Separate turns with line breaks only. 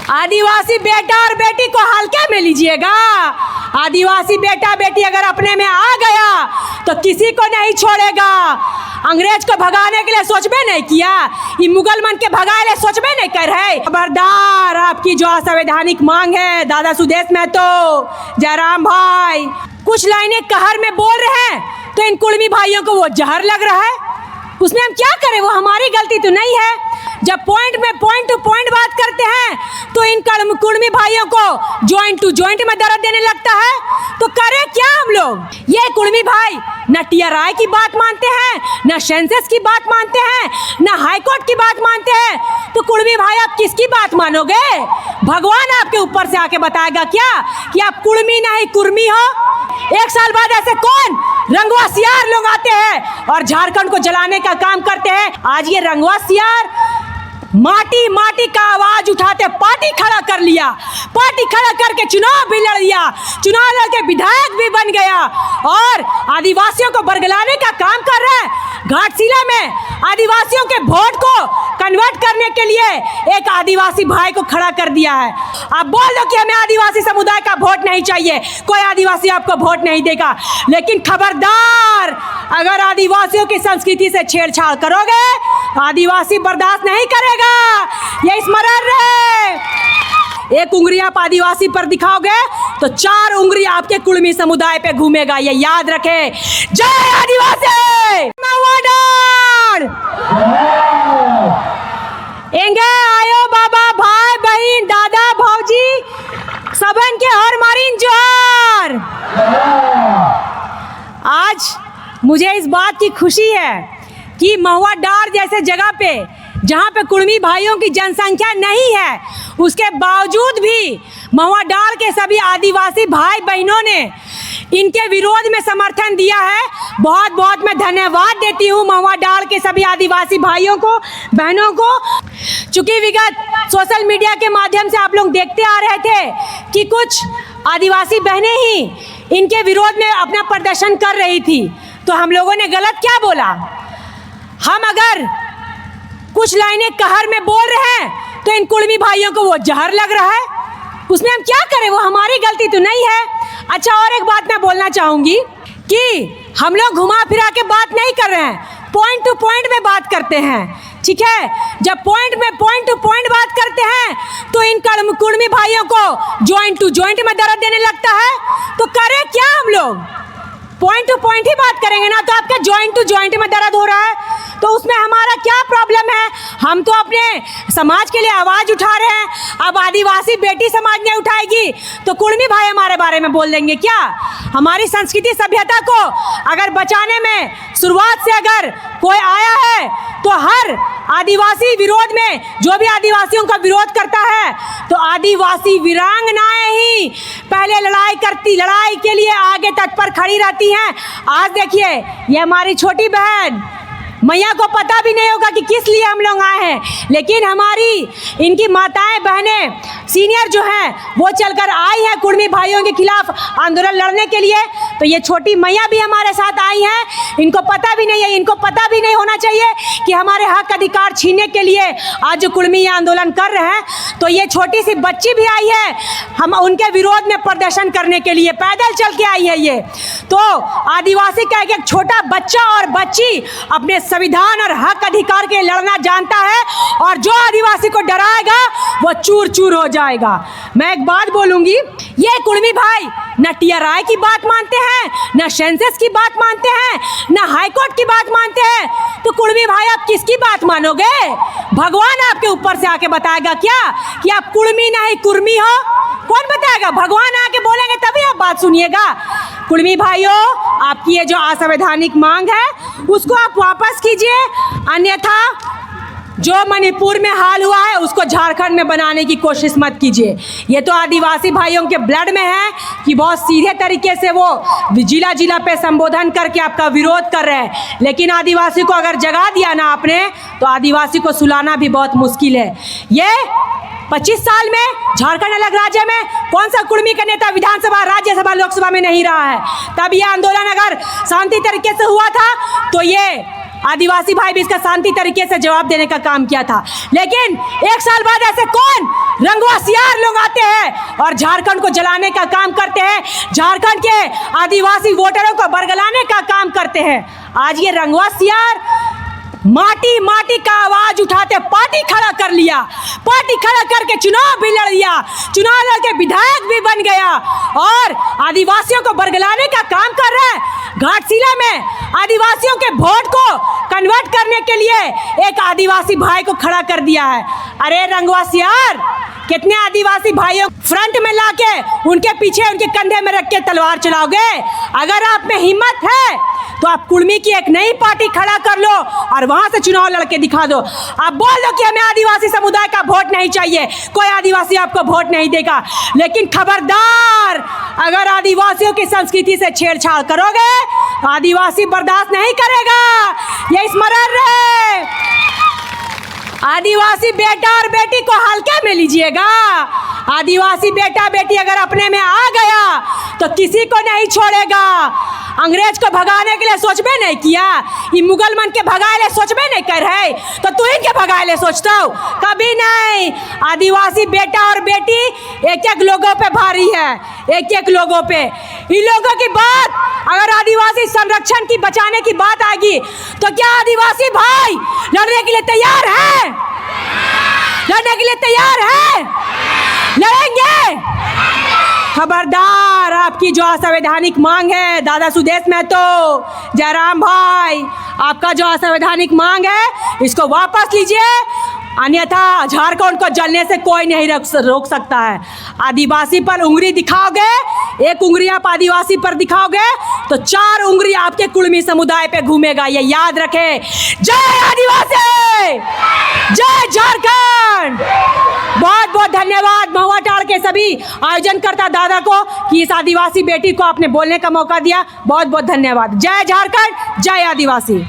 आदिवासी बेटा और बेटी को हल्के में लीजिएगा। आदिवासी बेटा बेटी अगर अपने में आ गया तो किसी को नहीं छोड़ेगा। अंग्रेज को भगाने के लिए सोचबे नहीं किया, ये मुगल मन के भगाए ले सोचबे नहीं कर रहे। खबरदार, आपकी जो असंवैधानिक मांग है दादा सुदेश महतो, जयराम भाई कुछ लाइनें कहर में बोल रहे हैं तो इन कुर्मी भाइयों को वो जहर लग रहा है। उसमें हम क्या करें, वो हमारी गलती तो नहीं है। जब पॉइंट में पॉइंट टू पॉइंट बात करते हैं तो इन कुर्मी भाइयों को जॉइंट टू जॉइंट में दर्द देने लगता है। तो करें क्या हम लोग? ये कुर्मी भाई न टीआरआई की बात मानते हैं, न सेंसस की बात मानते हैं, न हाई कोर्ट की बात मानते हैं। तो कुर्मी भाई आप किसकी बात मानोगे? भगवान आपके ऊपर से आके बताएगा क्या कि आप कुर्मी नहीं कुर्मी हो? एक साल बाद ऐसे कौन रंगवा सियार लोग आते हैं और झारखंड को जलाने का काम करते हैं। आज ये रंगवा सियार माटी माटी का आवाज उठाते पार्टी खड़ा कर लिया, पार्टी खड़ा करके चुनाव भी लड़ लिया, चुनाव लड़के विधायक भी बन गया और आदिवासियों को बरगलाने का काम कर रहा है। घाटशिला में आदिवासियों के वोट को कन्वर्ट करने के लिए एक आदिवासी भाई को खड़ा कर दिया है। आप बोल दो कि हमें आदिवासी समुदाय का वोट नहीं चाहिए, कोई आदिवासी आपको वोट नहीं देगा। लेकिन खबरदार, अगर आदिवासियों की संस्कृति से छेड़छाड़ करोगे आदिवासी बर्दाश्त नहीं करेगा, ये स्मरण रहे। एक उंगली आप आदिवासी पर दिखाओगे तो 4 उंगली आपके कुर्मी समुदाय पे घूमेगा, ये याद रखे। जय आदिवासी। एंगे आयो बाबा, भाई बहन, दादा भौजी सबन के हर मारिन जोहार। आज मुझे इस बात की खुशी है कि महुआ डार जैसे जगह पे जहाँ पे कुर्मी भाइयों की जनसंख्या नहीं है, उसके बावजूद भी महुआ डार के सभी आदिवासी भाई बहनों ने इनके विरोध में समर्थन दिया है। बहुत बहुत मैं धन्यवाद देती हूँ महुआ डार के सभी आदिवासी भाइयों को, बहनों को। चूँकि विगत सोशल मीडिया के माध्यम से आप लोग देखते आ रहे थे कि कुछ आदिवासी बहनें ही इनके विरोध में अपना प्रदर्शन कर रही थी, तो हम लोगों ने गलत क्या बोला? हम अगर कुछ लाइनें कहर में बोल रहे हैं तो इन कुर्मी भाइयों को वो जहर लग रहा है। उसमें हम क्या करें, वो हमारी गलती तो नहीं है। अच्छा, और एक बात मैं बोलना चाहूँगी कि हम लोग घुमा फिरा के बात नहीं कर रहे हैं, पॉइंट टू पॉइंट में बात करते हैं, ठीक है। जब पॉइंट में पॉइंट टू पॉइंट बात करते हैं तो इन कुर्मी भाइयों को जॉइंट टू जॉइंट में दर्द देने लगता है। तो करें क्या हम लोग? पॉइंट टू पॉइंट ही बात करेंगे ना, तो आपका जॉइंट टू जॉइंट में दर्द हो रहा है तो उसमें हमारा क्या प्रॉब्लम है? हम तो अपने समाज के लिए आवाज़ उठा रहे हैं। अब आदिवासी बेटी समाज ने उठाएगी तो कुर्मी भाई हमारे बारे में बोल देंगे क्या? हमारी संस्कृति सभ्यता को अगर बचाने में शुरुआत से अगर कोई आया है तो हर आदिवासी विरोध में जो भी आदिवासियों का विरोध करता है तो आदिवासी वीरांगनाएं ही पहले लड़ाई के लिए आगे तट पर खड़ी रहती हैं। आज देखिए, ये हमारी छोटी बहन मैया को पता भी नहीं होगा कि किस लिए हम लोग आए हैं, लेकिन हमारी इनकी माताएं बहनें सीनियर जो हैं वो चलकर आई हैं कुर्मी भाइयों के खिलाफ आंदोलन लड़ने के लिए। तो ये छोटी मैया भी हमारे साथ आई हैं, इनको पता भी नहीं है, इनको पता भी नहीं होना चाहिए कि हमारे हक अधिकार छीनने के लिए आज जो कुर्मी ये आंदोलन कर रहे हैं। तो ये छोटी सी बच्ची भी आई है हम उनके विरोध में प्रदर्शन करने के लिए, पैदल चल के आई है ये। तो आदिवासी का एक छोटा बच्चा और बच्ची अपने संविधान और हक अधिकार के लड़ना जानता है और जो आदिवासी को डराएगा वो चूर चूर हो जाएगा। मैं एक बात बोलूंगी, ये कुर्मी भाई न टीआरआई की बात मानते हैं, न सेंसस की बात मानते हैं, न हाई कोर्ट की बात मानते हैं। तो कुर्मी भाई आप किसकी बात मानोगे? भगवान आपके ऊपर से आके बताएगा क्या कि आप कुर्मी नहीं कुर्मी हो? कौन बताएगा? भगवान आके बोलेंगे तभी आप बात सुनिएगा। कुर्मी भाइयों, आपकी ये जो असंवैधानिक मांग है उसको आप वापस कीजिए, अन्यथा जो मणिपुर में हाल हुआ है उसको झारखंड में बनाने की कोशिश मत कीजिए। ये तो आदिवासी भाइयों के ब्लड में है कि बहुत सीधे तरीके से वो जिला जिला पे संबोधन करके आपका विरोध कर रहे हैं, लेकिन आदिवासी को अगर जगा दिया ना आपने तो आदिवासी को सुलाना भी बहुत मुश्किल है। ये 25 साल में झारखंड अलग राज्य में कौन सा कुर्मी का नेता विधानसभा, राज्यसभा, लोकसभा में नहीं रहा है? तब ये आंदोलन अगर शांति तरीके से हुआ था तो ये आदिवासी भाई भी इसका शांति तरीके से जवाब देने का काम किया था। लेकिन एक साल बाद ऐसे कौन रंगवा सियार लोग आते हैं और झारखंड को जलाने का काम करते हैं, झारखंड के आदिवासी वोटरों को बरगलाने का काम करते हैं। आज ये रंगवा सियार माटी माटी का आवाज उठाते पार्टी खड़ा कर लिया, पार्टी खड़ा करके चुनाव भी लड़ लिया, चुनाव लड़के विधायक भी बन गया और आदिवासियों को बरगलाने का काम कर रहा है। घाटशिला में आदिवासियों के वोट को कन्वर्ट करने के लिए एक आदिवासी भाई को खड़ा कर दिया है। अरे रंगवा सियार, कितने आदिवासी भाइयों फ्रंट में लाके उनके पीछे उनके कंधे में रख के तलवार चलाओगे? अगर आप में हिम्मत है तो आप कुर्मी की एक नई पार्टी खड़ा कर लो और वहां से चुनाव लड़के दिखा दो। आप बोल दो कि हमें आदिवासी समुदाय का वोट नहीं चाहिए, कोई आदिवासी आपको वोट नहीं देगा। लेकिन खबरदार, अगर आदिवासियों की संस्कृति से छेड़छाड़ करोगे आदिवासी बर्दाश्त नहीं करेगा, ये स्मरण रहे। आदिवासी बेटा और बेटी को हल्के में लीजिएगा। आदिवासी बेटा बेटी अगर अपने में आ गया तो किसी को नहीं छोड़ेगा। अंग्रेज को भगाने के लिए सोचबे नहीं किया, ये मुगल मन के भगाए सोचबे नहीं कर है तो तू इनके भगाए सोचता हो? कभी नहीं। आदिवासी बेटा और बेटी एक एक लोगों पे भारी है, एक एक लोगों पे। इन लोगों की बात अगर आदिवासी संरक्षण की बचाने की बात आएगी तो क्या आदिवासी भाई लड़ने के लिए तैयार है? लड़ने के लिए तैयार है? लड़ेंगे? खबरदार, आपकी जो असंवैधानिक मांग है दादा सुदेश महतो, जयराम भाई, आपका जो असंवैधानिक मांग है इसको वापस लीजिए, अन्यथा झारखंड को जलने से कोई नहीं रोक सकता है। आदिवासी पर उंगली दिखाओगे, एक उंगली आप आदिवासी पर दिखाओगे तो 4 उंगली आपके कुर्मी समुदाय पे घूमेगा, ये याद रखे। जय आदिवासी, जय झारखंड। बहुत बहुत धन्यवाद महुआ टाड़ के सभी आयोजनकर्ता दादा को कि इस आदिवासी बेटी को आपने बोलने का मौका दिया। बहुत बहुत धन्यवाद। जय झारखंड, जय आदिवासी।